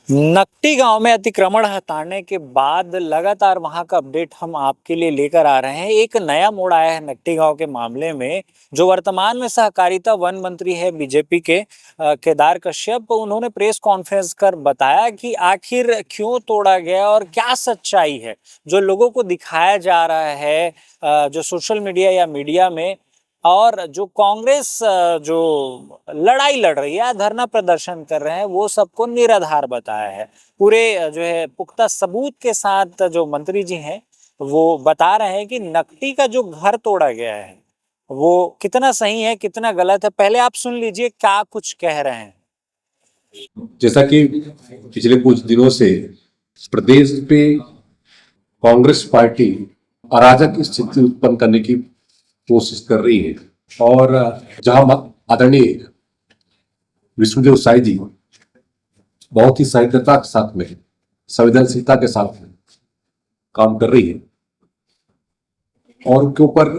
नकटी गांव में अतिक्रमण हटाने के बाद लगातार वहां का अपडेट हम आपके लिए लेकर आ रहे हैं। एक नया मोड़ आया है नकटी गांव के मामले में। जो वर्तमान में सहकारिता वन मंत्री है बीजेपी के केदार कश्यप, उन्होंने प्रेस कॉन्फ्रेंस कर बताया कि आखिर क्यों तोड़ा गया और क्या सच्चाई है जो लोगों को दिखाया जा रहा है जो सोशल मीडिया या मीडिया में। और जो कांग्रेस जो लड़ाई लड़ रही है, धरना प्रदर्शन कर रहे हैं, वो सबको निराधार बताया है। पूरे जो है पुख्ता सबूत के साथ जो मंत्री जी हैं वो बता रहे हैं कि नकटी का जो घर तोड़ा गया है वो कितना सही है कितना गलत है। पहले आप सुन लीजिए क्या कुछ कह रहे हैं। जैसा कि पिछले कुछ दिनों से प्रदेश पे कांग्रेस पार्टी अराजक स्थिति उत्पन्न करने की कोशिश कर रही है और जहां आदरणीय विष्णुदेव साई जी बहुत ही सहिष्णुता के साथ में संवेदनशीलता के साथ में काम कर रही है और उनके ऊपर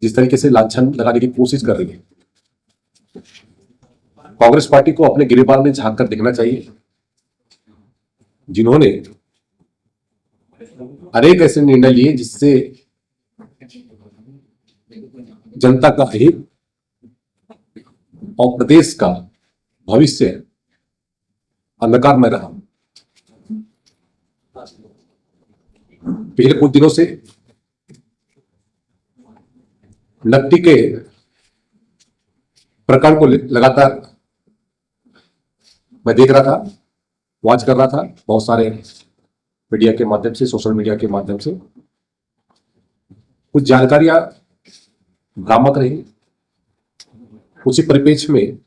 जिस तरीके से लांछन लगाने की कोशिश कर रही है, कांग्रेस पार्टी को अपने गिरेबान में झांक कर देखना चाहिए, जिन्होंने अनेक ऐसे निर्णय लिए जिससे जनता का हित और प्रदेश का भविष्य अंधकार में रहा। पिछले कुछ दिनों से नकटी के प्रकरण को लगातार मैं देख रहा था, वॉच कर रहा था, बहुत सारे मीडिया के माध्यम से, सोशल मीडिया के माध्यम से कुछ जानकारियां भ्रामक रही। उसी परिप्रेक्ष्य में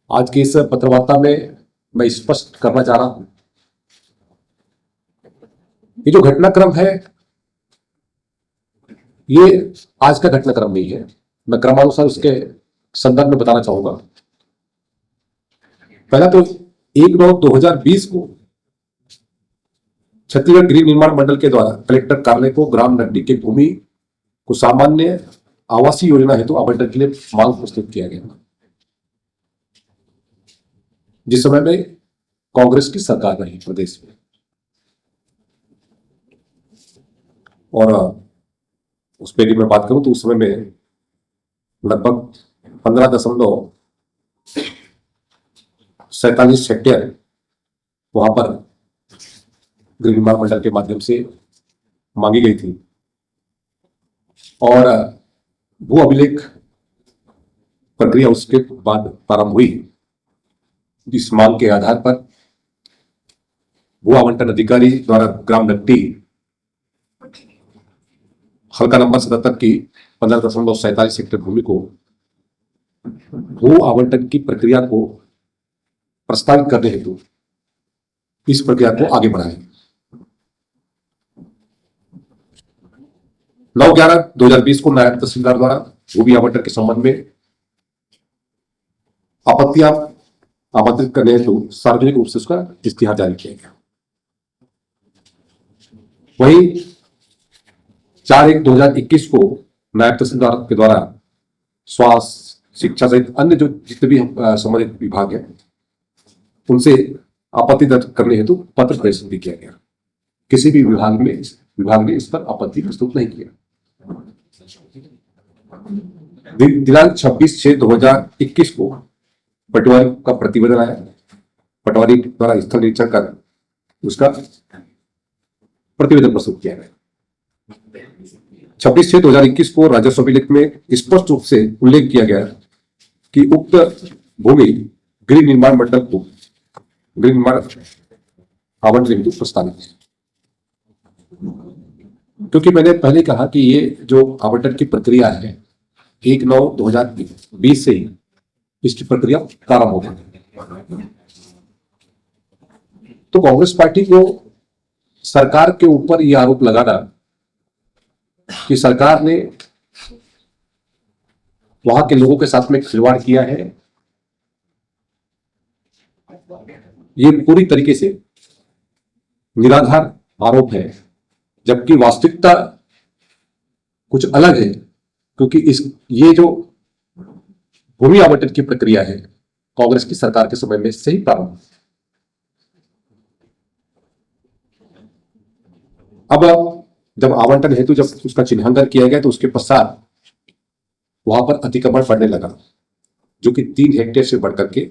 आज की इस पत्रवार्ता में मैं स्पष्ट करना चाह रहा हूं, ये जो घटनाक्रम है ये आज का घटनाक्रम नहीं है। मैं क्रमानुसार उसके संदर्भ में बताना चाहूंगा। पहला तो 1/9/2020 को छत्तीसगढ़ गृह निर्माण मंडल के द्वारा कलेक्टर कार्यालय को ग्राम नकटी की भूमि को सामान्य आवासीय योजना हेतु आवंटन के लिए मांग प्रस्तुत किया गया, जिस समय में कांग्रेस की सरकार रही प्रदेश में। और उस पर मैं बात करूं तो उस समय में लगभग 15.47 हेक्टेयर वहां पर गृह निर्माण मंडल के माध्यम से मांगी गई थी और भू अभिलेख प्रक्रिया उसके बाद प्रारंभ हुई। इस मांग के आधार पर भू आवंटन अधिकारी द्वारा ग्राम नकटी हल्का नंबर 77 की 15.47 हेक्टेयर भूमि को भू आवंटन की प्रक्रिया को प्रस्तावित करने हेतु इस प्रक्रिया को आगे बढ़ाया। 9/11/2020 को नायब तहसीलदार द्वारा भूमि आवंटन के संबंध में आपत्तियां आमंत्रित करने हेतु सार्वजनिक रूप से उसका इश्तिहार जारी किया गया। वहीं 4/1/2021 को नायब तहसीलदार के द्वारा स्वास्थ्य, शिक्षा सहित अन्य जो जितने भी संबंधित विभाग है उनसे आपत्ति दर्ज करने हेतु पत्र प्रेषित भी किया गया। किसी भी विभाग ने इस पर आपत्ति प्रस्तुत नहीं किया। दिनांक 26/6/2021 को पटवारी का प्रतिवेदन आया। पटवारी द्वारा स्थल निरीक्षण कर उसका प्रतिवेदन प्रस्तुत किया गया। 26/6/2021 को राजस्व अभिलेख में स्पष्ट रूप से उल्लेख किया गया कि उक्त भूमि गृह निर्माण मंडल को गृह निर्माण आवंटन हेतु प्रस्तावित है। क्योंकि मैंने पहले कहा कि ये जो आवंटन की प्रक्रिया है 1/9/2020 से ही इसकी प्रक्रिया प्रारंभ हो गई। तो कांग्रेस पार्टी को सरकार के ऊपर यह आरोप लगाना कि सरकार ने वहां के लोगों के साथ में खिलवाड़ किया है, ये पूरी तरीके से निराधार आरोप है। जबकि वास्तविकता कुछ अलग है, क्योंकि ये जो भूमि आवंटन की प्रक्रिया है कांग्रेस की सरकार के समय में से ही प्रारंभ। अब जब आवंटन हेतु जब उसका चिन्हांकन किया गया तो उसके पश्चात वहां पर अतिक्रमण बढ़ने लगा, जो कि 3 हेक्टेयर से बढ़कर के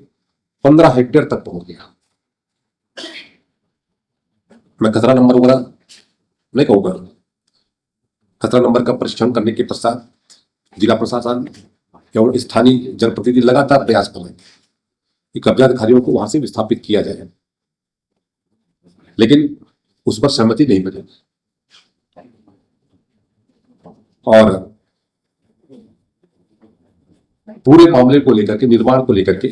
15 हेक्टेयर तक पहुंच गया। मैं खतरा नंबर वगैरह नहीं कहूंगा। खतरा नंबर का परीक्षण करने के पश्चात जिला प्रशासन एवं स्थानीय जनप्रतिनिधि लगातार प्रयास कर रहे हैं कि कब्जा अधिकारियों को वहां से विस्थापित किया जाए, लेकिन उस पर सहमति नहीं बनी। और पूरे मामले को लेकर के, निर्माण को लेकर के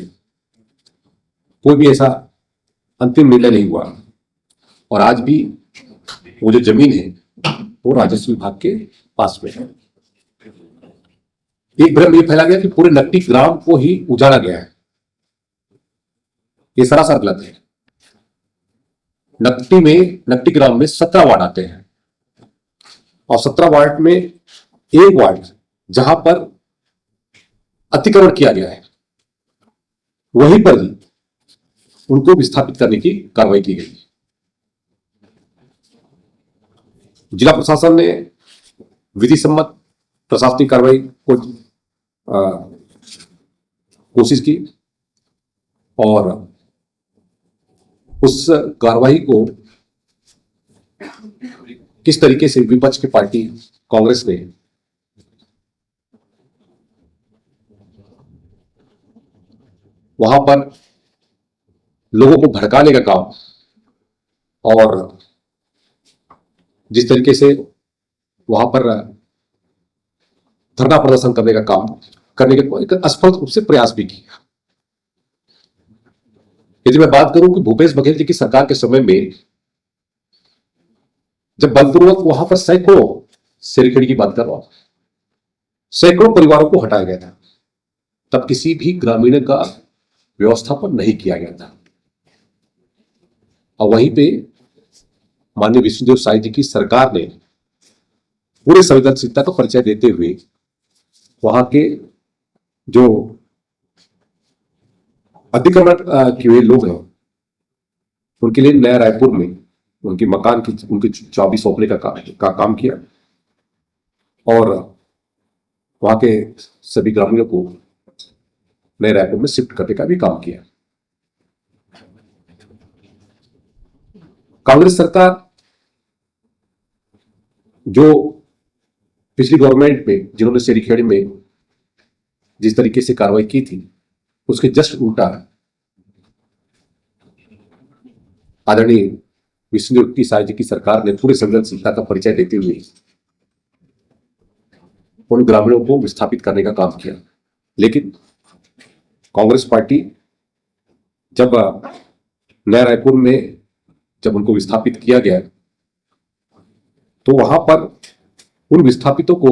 कोई भी ऐसा अंतिम निर्णय नहीं हुआ। और आज भी वो जो जमीन है वो राजस्व विभाग के पास में है। एक भ्रम ये फैला गया कि पूरे नकटी ग्राम को ही उजाड़ा गया है। ये सरासर गलत है। नकटी ग्राम में 17 वार्ड आते हैं और 17 वार्ड में एक वार्ड जहां पर अतिक्रमण किया गया है वहीं पर ही उनको विस्थापित करने की कार्रवाई की गई। जिला प्रशासन ने विधि सम्मत प्रशासनिक कार्रवाई को कोशिश की और उस कार्रवाई को किस तरीके से विपक्ष की पार्टी कांग्रेस ने वहां पर लोगों को भड़काने का काम और जिस तरीके से वहां पर धरना प्रदर्शन करने का काम करने के असफल रूप से प्रयास भी किया। यदि मैं बात करूं कि भूपेश बघेल जी की सरकार के समय में जब बलपूर्वक वहां पर सैकड़ों शेरखेड़ी की बात कर रहा हूं, सैकड़ों परिवारों को हटाया गया था, तब किसी भी ग्रामीण का व्यवस्थापन नहीं किया गया था। और वहीं पे माननीय विष्णुदेव साय जी की सरकार ने पूरे संवेदनशीलता का परिचय देते हुए वहां के जो अतिक्रमण किए हुए लोग हैं उनके लिए नया रायपुर में उनके मकान की उनकी चाबी सौंपने का काम किया और वहां के सभी ग्रामीणों को नए रायपुर में शिफ्ट करने का भी काम किया। कांग्रेस सरकार जो पिछली गवर्नमेंट में जिन्होंने शेरीखेड़ी में जिस तरीके से कार्रवाई की थी उसके जस्ट उल्टा आदरणीय विष्णुदेव साय जी की सरकार ने पूरे संवेदनशीलता का परिचय देते हुए उन ग्रामीणों को विस्थापित करने का काम किया। लेकिन कांग्रेस पार्टी जब नया रायपुर में जब उनको विस्थापित किया गया तो वहां पर उन विस्थापितों को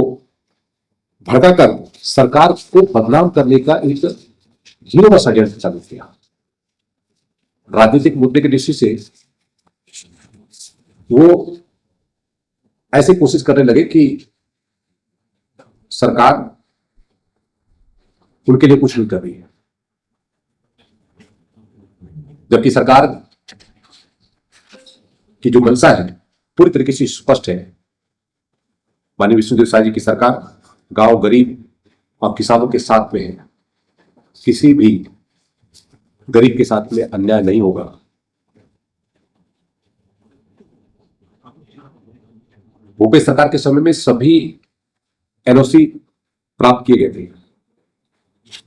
भड़काकर सरकार को बदनाम करने का एक घिनौना षड्यंत्र चालू किया। राजनीतिक मुद्दे की दृष्टि से वो ऐसे कोशिश करने लगे कि सरकार उनके लिए कुछ नहीं कर रही है, जबकि सरकार की जो मंशा है पूरी तरीके से स्पष्ट है। माननीय विष्णुदेव साय जी की सरकार गांव गरीब और किसानों के साथ में है। किसी भी गरीब के साथ में अन्याय नहीं होगा। भूपेश सरकार के समय में सभी एनओसी प्राप्त किए गए थे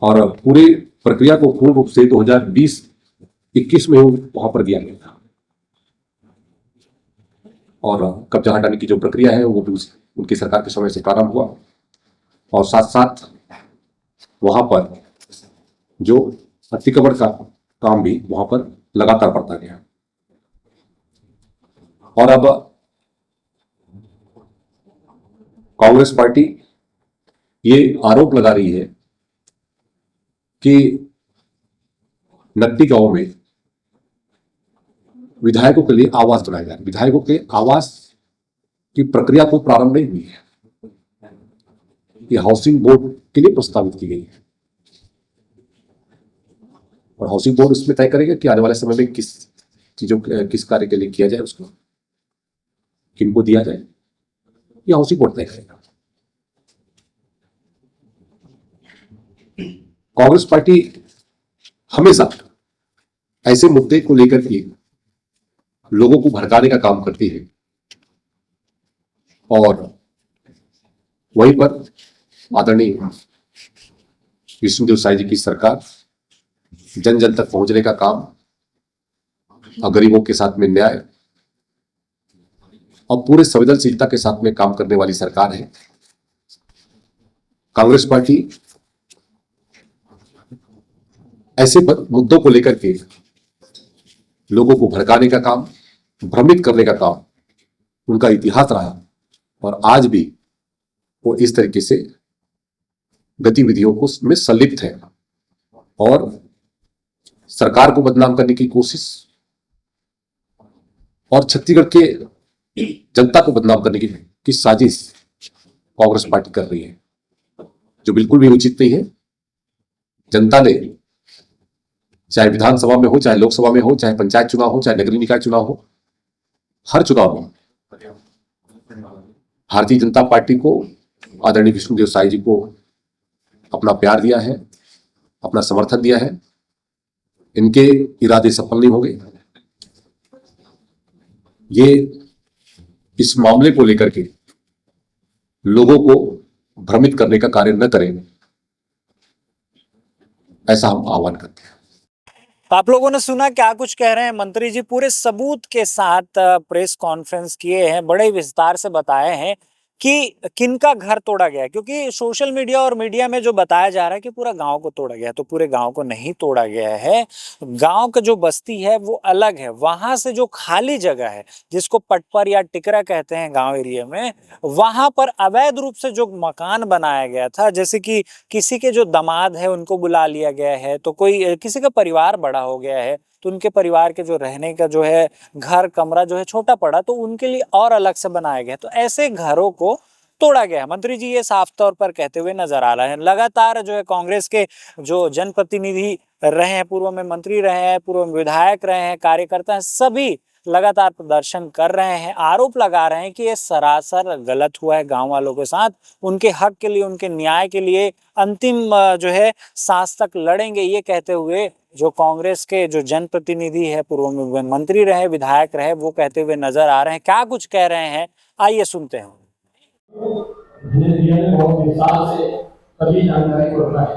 और पूरी प्रक्रिया को पूर्ण रूप से 2020-21 में वहां पर दिया गया था और कब्जा हटाने की जो प्रक्रिया है वो भी उनकी सरकार के समय से प्रारंभ हुआ और साथ साथ वहां पर जो अतिक्रमण का काम भी वहां पर लगातार बढ़ता गया। और अब कांग्रेस पार्टी ये आरोप लगा रही है कि नकटी गांव में विधायकों के लिए आवास बनाया जाए। विधायकों के आवास की प्रक्रिया को प्रारंभ नहीं हुई है, ये हाउसिंग बोर्ड के लिए प्रस्तावित की गई है और हाउसिंग बोर्ड इसमें तय करेगा कि आने वाले समय में किस कार्य के लिए किया जाए उसको। किनको दिया जाए, या उसी को तय करेगा। कांग्रेस पार्टी हमेशा ऐसे मुद्दे को लेकर के लोगों को भड़काने का काम करती है, और वहीं पर आदरणीय विष्णुदेव साय जी की सरकार जन जन तक पहुंचने का काम और गरीबों के साथ में न्याय और पूरे संवेदनशीलता के साथ में काम करने वाली सरकार है। कांग्रेस पार्टी ऐसे मुद्दों को लेकर के लोगों को भड़काने का काम, भ्रमित करने का काम उनका इतिहास रहा, और आज भी वो इस तरीके से गतिविधियों को में संलिप्त है और सरकार को बदनाम करने की कोशिश और छत्तीसगढ़ के जनता को बदनाम करने की साजिश कांग्रेस पार्टी कर रही है, जो बिल्कुल भी उचित नहीं है। जनता ने चाहे विधानसभा में हो, चाहे लोकसभा में हो, चाहे पंचायत चुनाव हो, चाहे नगरीय निकाय चुनाव हो, हर चुनाव में भारतीय जनता पार्टी को, आदरणीय विष्णुदेव साय जी को अपना प्यार दिया है, अपना समर्थन दिया है। इनके इरादे सफल नहीं हो गए। ये इस मामले को लेकर के लोगों को भ्रमित करने का कार्य न करें, ऐसा हम आह्वान करते हैं। आप लोगों ने सुना क्या कुछ कह रहे हैं मंत्री जी, पूरे सबूत के साथ प्रेस कॉन्फ्रेंस किए हैं, बड़े विस्तार से बताए हैं कि किनका घर तोड़ा गया है। क्योंकि सोशल मीडिया और मीडिया में जो बताया जा रहा है कि पूरा गांव को तोड़ा गया है, तो पूरे गांव को नहीं तोड़ा गया है। गांव का जो बस्ती है वो अलग है, वहां से जो खाली जगह है जिसको पटपर या टिकरा कहते हैं गांव एरिया में, वहां पर अवैध रूप से जो मकान बनाया गया था, जैसे कि किसी के जो दामाद है उनको बुला लिया गया है, तो कोई किसी का परिवार बड़ा हो गया है तो उनके परिवार के जो रहने का जो है घर कमरा जो है छोटा पड़ा, तो उनके लिए और अलग से बनाया गया। तो ऐसे घरों को तोड़ा गया। मंत्री जी ये साफ तौर पर कहते हुए नजर आ रहे हैं। लगातार जो है कांग्रेस के जो जनप्रतिनिधि रहे हैं, पूर्व में मंत्री रहे हैं, पूर्व में विधायक रहे हैं, कार्यकर्ता हैं, सभी लगातार प्रदर्शन कर रहे हैं, आरोप लगा रहे हैं कि ये सरासर गलत हुआ है गांव वालों के साथ। उनके हक के लिए, उनके न्याय के लिए अंतिम जो है सांस तक लड़ेंगे, ये कहते हुए जो कांग्रेस के जो जनप्रतिनिधि है, पूर्व में मंत्री रहे, विधायक रहे, वो कहते हुए नजर आ रहे हैं। क्या कुछ कह रहे हैं, आइए सुनते हैं। बहुत विस्तार से सभी जानकारी को रखा है।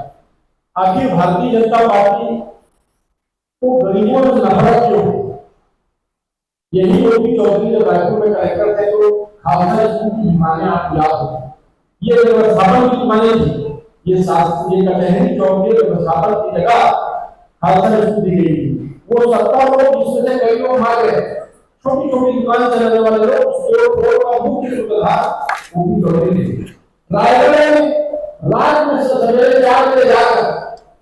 आखिर भारतीय जनता पार्टी को गरीबों से नफरत क्यों है? यही योगी चौधरी जब रायपुर में कलेक्टर थे तो खालसा स्कूल की माने आप याद हो, ये व्यवस्थापन की माने थी, ये शास्त्र ये कचहरी चौक के व्यवस्थापन की जगह खालसा स्कूल दी गई थी। वो 70 लोग जिसमें से कई लोग मार गए, छोटी छोटी दुकान चलाने वाले लोग, उसके का मुख्य सूत्रधार योगी चौधरी थे। रायगढ़ में रात में सवेरे 4 बजे जाकर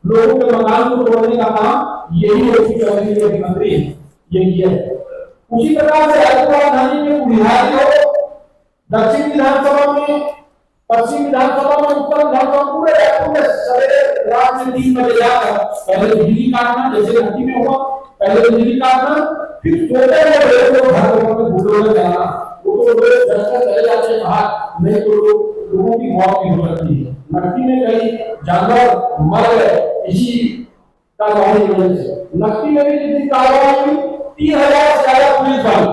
लोगों के मकान को तोड़ने का काम यही योगी चौधरी के मंत्री ये किया है। उसी प्रकार से रायपुर राजधानी में बिहार हो, दक्षिण विधानसभा में, पश्चिम विधानसभा में, उत्तर विधानसभा, पूरे रायपुर में सवेरे रात में 3 बजे जाकर पहले बिजली काटना, जैसे घंटी में हुआ, पहले बिजली काटना, फिर सोते हुए लोगों को घर में बुलडोजर चलाना, वो तो लोग जलकर चले जाते हैं बाहर, नहीं तो लोगों की मौत भी हो सकती है। नक्की में कई जानवर मर गए इसी कार्रवाई की वजह से। नक्की में भी जितनी कार्रवाई हुई, 3000 से ज्यादा पुलिस बल,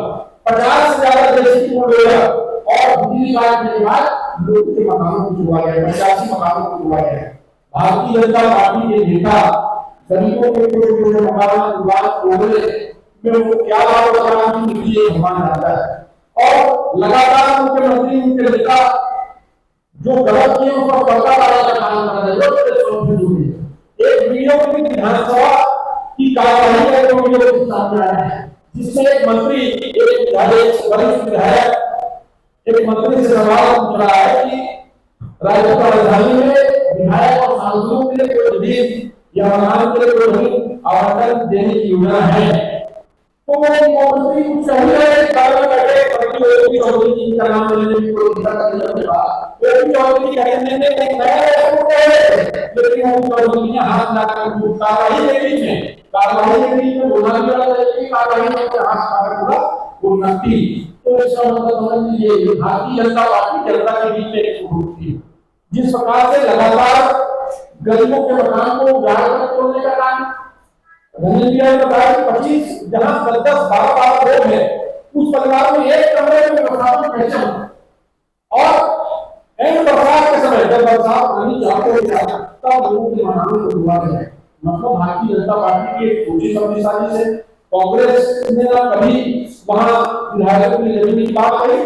50 से ज्यादा देशी बुलडोजर और बिजली काटने के बाद लोगों के मकानों को छुआ गया, 85 मकानों को छुआ गया। भारतीय जनता पार्टी ने देखा गरीबों के छोटे मकान तोड़ने में वो क्या बात बताना कि मुझे सम्मान आता है, और लगातार मुख्यमंत्री उनके नेता जो गलत किए उस पर पर्दा डालने का काम कर रहे हैं। एक वीडियो की विधानसभा की कार्यवाही का जो वीडियो सामने आया है, जिसमें एक मंत्री, एक वरिष्ठ विधायक एक मंत्री से सवाल पूछ रहा है कि रायपुर राजधानी में विधायक और सांसदों के लिए कोई जमीन या मकान के लिए कोई आवंटन देने की योजना है, तो वो मंत्री कुछ कह रहे हैं, कारण बैठे योगी चौधरी जी का नाम लेने की कोई दिक्कत नहीं होगा। योगी चौधरी कहने में एक नया लेकिन योगी चौधरी ने हाथ लगाकर कार्रवाई के बीच में बोला कि कार्रवाई में हाथ लगा पूरा वो नकली तो इसका मतलब समझ लीजिए भारतीय जनता पार्टी जनता के बीच में एक सुख थी। जिस प्रकार से लगातार गरीबों के मकान को उजाड़ कर तोड़ने का काम रंजन जी ने बताया कि 25 जहां 10-12 लोग हैं, उस परिवार में एक कमरे में बरसात में कैसे और एंड बरसात के समय जब बरसात नहीं जाते तब लोगों के मकानों को डुबा दिया। मतलब भारतीय जनता पार्टी की एक छोटी समझी साजिश है। कांग्रेस ने ना कभी वहां विधायकों की जमीन की बात करी।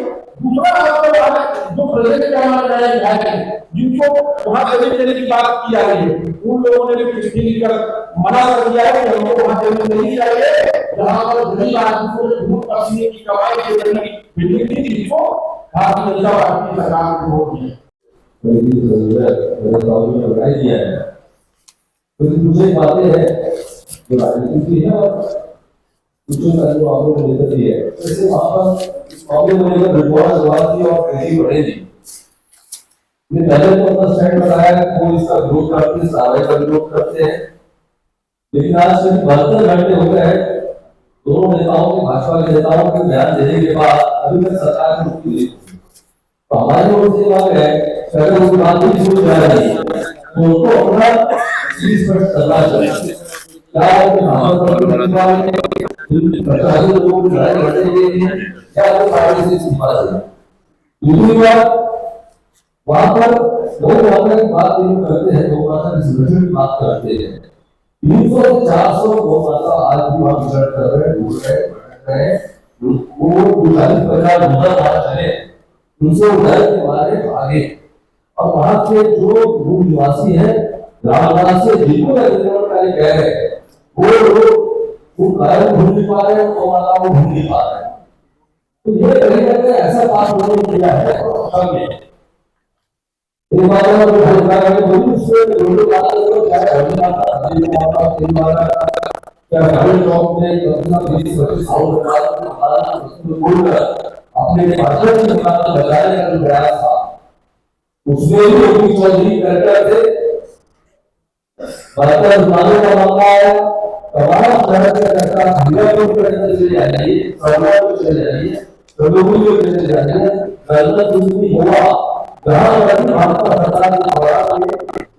दूसरा मतलब जो प्रेजेंट के हमारे नए विधायक हैं जिनको वहां जमीन देने की बात की जा रही है, उन लोगों ने भी चिट्ठी लिखकर मना कर दिया है कि हमको वहां जमीन नहीं चाहिए जहां पर गरीब आदमी को धूप पसीने की कमाई के जमीन बिल्डिंग थी, जिसको भारतीय जनता पार्टी की सरकार ने वोट दिया। मुझे बातें हैं जो राजनीति की है और कुछ जो आप लोगों ने लेकर दी है, जैसे वहाँ पर इस मामले में लेकर विश्वास की और कैसी बढ़ेगी। ये पहले तो अपना स्टैंड बताया कि वो इसका विरोध करते हैं, सारे का विरोध करते हैं, लेकिन आज करीब 72 घंटे हो गए हैं दोनों नेताओं के, भाजपा के नेताओं के बयान देने के बाद अभी तक सरकार ने रुकी नहीं। तो हमारी ओर से बात है कि अगर उस बात की सुन जा रही है तो उनको अपना चीज पर करना चाहिए। क्या है कि हमारे प्रशासन लोगों को लड़ाई लड़ने हैं क्या वो पार्टी से इस्तीफा दें। दूसरी बात, वहां पर लोग मात्रा की बात नहीं करते हैं, लोग मात्रा की संरक्षण की बात करते हैं। 300 से 400 लोग मात्रा आज भी वहां विचरण कर रहे हैं, बोल रहे हैं वो 40-50 दूसरा चले उनसे उड़ाई के बारे भागे। और वहां के जो मूल निवासी है रामदास से जिनको आंदोलनकारी कह रहे हैं वो कारण ढूंढ नहीं पा रहे हैं, वो माता वो ढूंढ नहीं पा रहे हैं। तो ये कहीं ना कहीं ऐसा बात होने किया है सब में एक बात है जो सरकार ने बोली उससे लोग बात करो क्या होने आता है माता तीन बार क्या गाड़ी चौक में अपना 20-25 साल बाद बोलकर अपने भाषण की बात बताने का जो प्रयास था उसमें भी योगी चौधरी करते थे। बर्तन दुकानों का मामला आया, तमाम तरह के सरकार हंगामे को चले जाइए, सरकार को चले जाइए, प्रलोभन को चले जाइए, गलत कुछ भी हुआ जहां पर भारत सरकार के द्वारा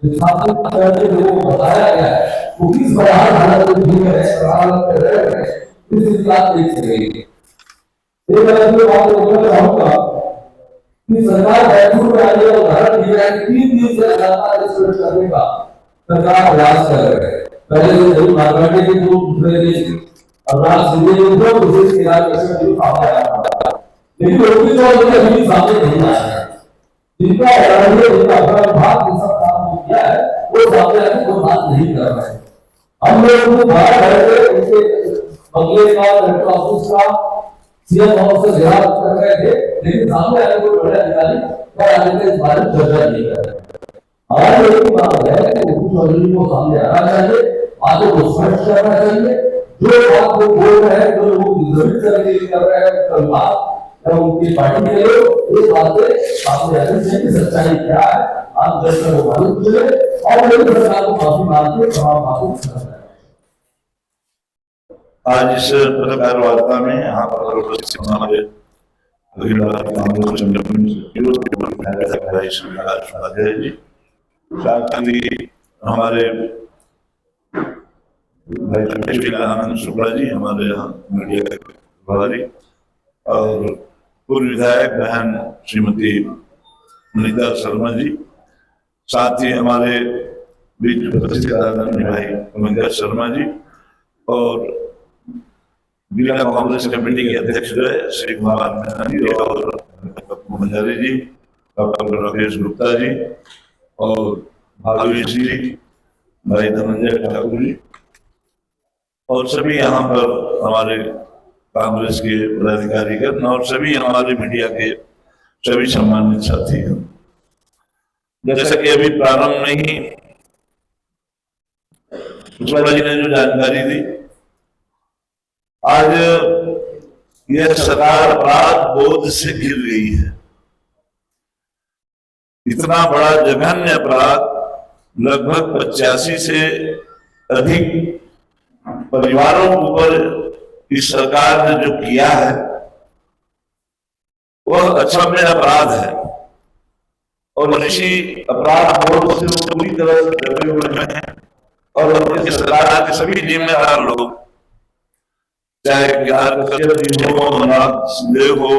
स्थापित करने लोगों को बताया गया है वो किस प्रकार भारत में भी है प्रधानमंत्री रह रहे हैं इस इतिहास देख सकेंगे। एक अलग बात बोलना चाहूंगा कि सरकार बैठक में आने का उदाहरण दिया है कि 3 दिन से लगातार इस करने का सरकार प्रयास कर रहे हैं। पहले तो जरूर मारवाड़ी के जो दूसरे देश अवराज सिंह ने जो विशेष इलाज का जो सामने आया था, लेकिन योगी चौधरी अभी सामने नहीं आया है। जिनका एरानी जिनका अपना भाग ये सब काम किया है वो सामने आके कोई बात नहीं कर रहे हैं। हम लोग उनको बाहर बैठे उनके बंगले का लेटर ऑफिस का सीएम हाउस से घेराव कर रहे थे, लेकिन सामने आने कोई बड़े अधिकारी और आने के इस बारे में चर्चा नहीं कर रहे। हमारी एक बात है कि योगी चौधरी को सामने आना चाहिए, बातों को स्पष्ट करना चाहिए, जो बात वो बोल रहे हैं जो लोग जरूर करने कर रहे हैं कल बात या उनकी पार्टी के लोग इस बात से सामने आने चाहिए सच्चाई क्या है आप दर्शकों को मालूम चले और मेरी सरकार को माफी मांग के तमाम बातों आज इस पत्रकार वार्ता में यहाँ पर उपस्थित हमारे अखिल भारतीय कांग्रेस उपाध्याय जी, साथ ही हमारे भाई आनंद शुक्ला जी हमारे यहाँ मीडिया के प्रभारी और पूर्व विधायक बहन श्रीमती नीता शर्मा जी, साथ ही हमारे बीच उपस्थित भाई अमित शर्मा जी और जिला कांग्रेस कमेटी के अध्यक्ष श्री कुमार मीना जी और भंडारी जी, डॉक्टर राकेश गुप्ता जी और भावेश जी, भाई धनंजय ठाकुर जी और सभी यहाँ पर हमारे कांग्रेस के पदाधिकारीगण और सभी हमारे मीडिया के सभी सम्मानित साथी हैं। जैसा कि अभी प्रारंभ में ही शुक्ला जी ने जो जानकारी दी, आज यह सरकार अपराध बोध से घिर गई है। इतना बड़ा जघन्य अपराध लगभग 85 से अधिक परिवारों के ऊपर इस सरकार ने जो किया है वह अक्षम्य अपराध है और इसी अपराध बोध से वो पूरी तरह से दबे हुए हैं और उनके सरकार के सभी जिम्मेदार लोग, चाहे ज्ञान कश्यप जी हो, मनोज सिंहदेव हो,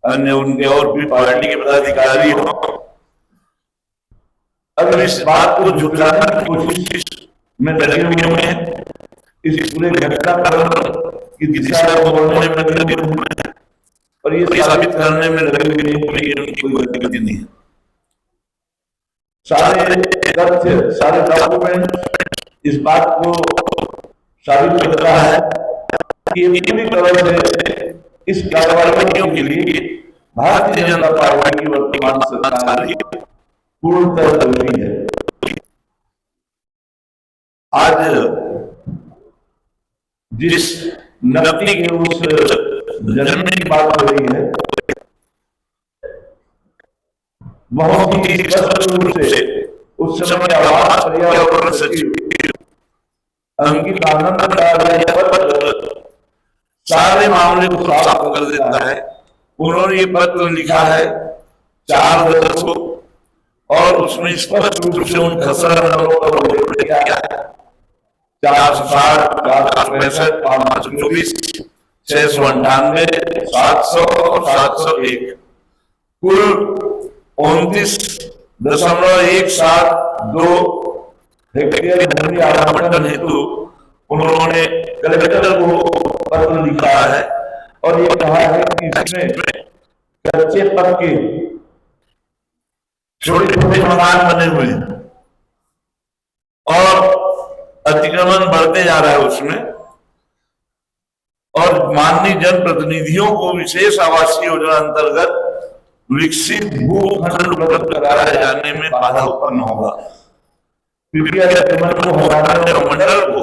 अन्य उनके और भी पार्टी के पदाधिकारी हो, अगर इस बात को झुठलाने की कोशिश में लगे हुए हैं, इस पूरे घटनाक्रम की दिशा को बोलने में लगे हुए हैं और ये साबित करने में लगे हुए हैं कि उनकी कोई गलती नहीं है। सारे तथ्य, सारे डॉक्यूमेंट इस बात को साबित करता है कि ये पूरी तरह से इस कार्रवाइयों के लिए भारतीय जनता पार्टी की वर्तमान सरकार ही पूर्णतः दोषी है। आज जिस नकदी के उस जमीन की बात हो रही है, बहुत ही स्पष्ट रूप से उस समय आवास पर्यावरण सचिव अंकित आनंद का पत्र सारे मामले को साफ कर देता है। उन्होंने ये पत्र लिखा है 4 अगस्त को और उसमें स्पष्ट रूप से उन खसरा नंबरों का उल्लेख किया है 460, 465, 524, 698, 700 और 701, कुल 29.172 हेक्टेयर भूमि आवंटन हेतु उन्होंने कलेक्टर को पत्र लिखा है और ये कहा है कि इसमें कच्चे पक्के छोटे छोटे मकान बने हुए हैं और अतिक्रमण बढ़ते जा रहा है उसमें, और माननीय जनप्रतिनिधियों को विशेष आवासीय योजना अंतर्गत विकसित भूखंड उपलब्ध कराए जाने में बाधा उत्पन्न होगा। कृपया अतिक्रमण को हटाने और मंडल को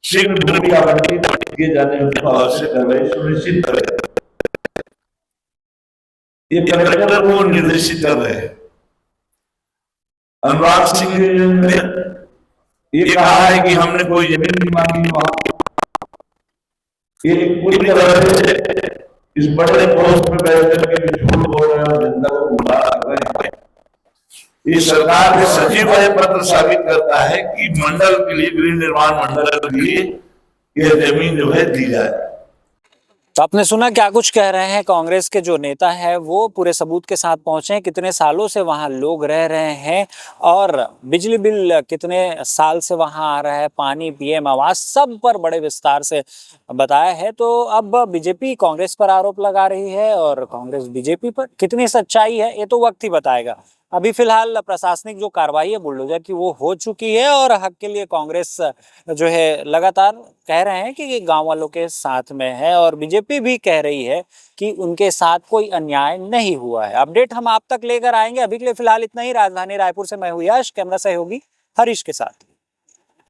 शीघ्र भूमि आवंटित किए जाने में आवश्यक कार्रवाई सुनिश्चित करें। ये कलेक्टर को निर्देशित कर रहे हैं। अनुराग सिंह ने ये कहा है कि हमने कोई जमीन नहीं मांगी वहां। ये पूरी तरह से इस बड़े पोस्ट में बैठ करके झूठ बोल रहे हैं और जनता को गुमराह कर रहे हैं। ये सरकार के सचिव का पत्र साबित करता है कि मंडल के लिए, गृह निर्माण मंडल के लिए यह जमीन जो है दी जाए। तो आपने सुना क्या कुछ कह रहे हैं कांग्रेस के जो नेता है, वो पूरे सबूत के साथ पहुंचे हैं कितने सालों से वहां लोग रह रहे हैं और बिजली बिल कितने साल से वहां आ रहा है, पानी, पीएम आवास, सब पर बड़े विस्तार से बताया है। तो अब बीजेपी कांग्रेस पर आरोप लगा रही है और कांग्रेस बीजेपी पर, कितनी सच्चाई है ये तो वक्त ही बताएगा। अभी फिलहाल प्रशासनिक जो कार्रवाई है बुलडोजर की वो हो चुकी है और हक के लिए कांग्रेस जो है लगातार कह रहे हैं कि ये गांव वालों के साथ में है और बीजेपी भी कह रही है कि उनके साथ कोई अन्याय नहीं हुआ है। अपडेट हम आप तक लेकर आएंगे। अभी के लिए फिलहाल इतना ही। राजधानी रायपुर से मैं हूं यश, कैमरा सहयोगी हरीश के साथ।